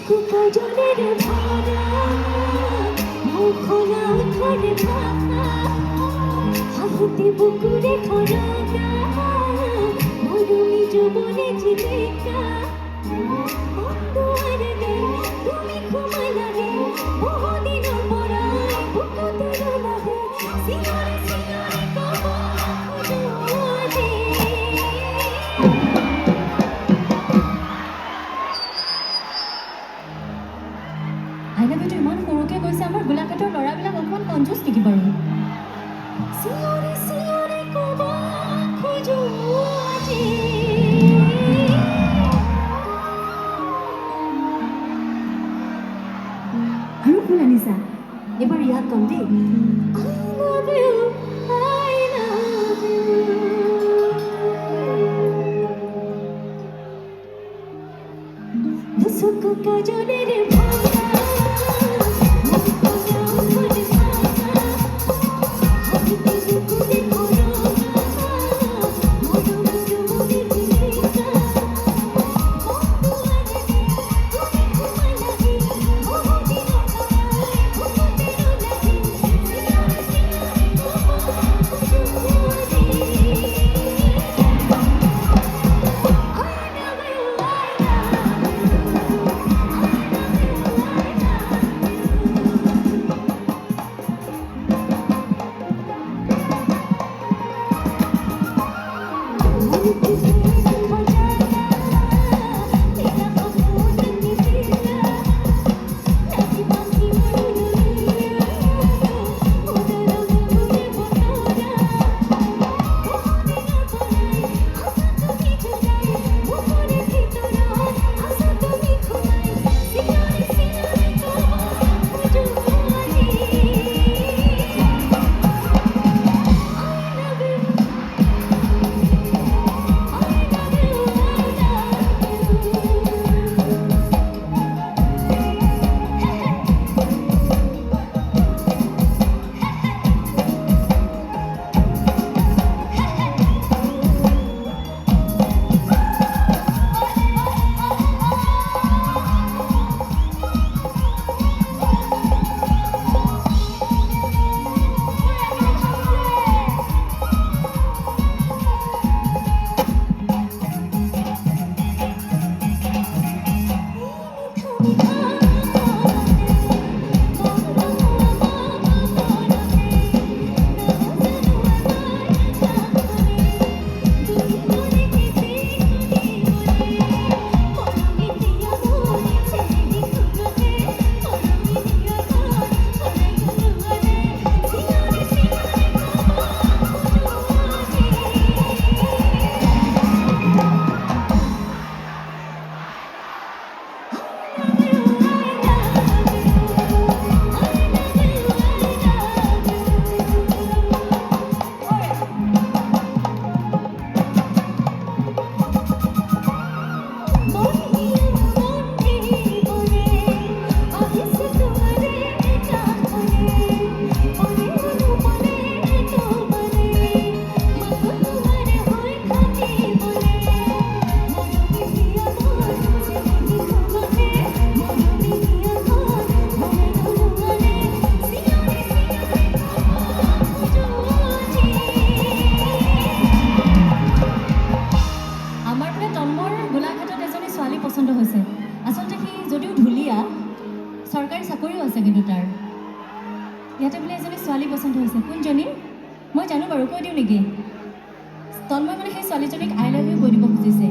কুকজনের ভরা মুখনা উঠরে ভাষা হাসিতে বুকুরে খরগা মরুমি যৌবনে জীবিকা বন্ধুয়ারে তুমি ঘুমালারে বহুদিন পরায় বুকুতে রোলারে সিনারে সিনারে কবা খুঁজুয়ারে আইনাবিটো ইমান সৰুকৈ কৈছে আমাৰ গোলাঘাটৰ ল'ৰাবিলাক অকণমান কনজুচ নেকি বাৰু চিঞৰি চিঞৰি ক'ব খোজো আজি আৰু ফুল আনিছা এবাৰ ইয়াত কম দেই I love you দুসুকু কাজনের ভাঙা পছন্দ হৈছে আচলতে কি যদিও ধুলিয়া সরকারি চাকরিও আছে কিন্তু তার ইয়াতে বোলে এজনী ছোৱালী পছন্দ হৈছে কোনজনী মই জানো বাৰু কৈ দিওঁ নেকি তন্ময় মানে সেই ছোৱালীজনীক আই লাভ ইউ কৈ দিব খুজিছে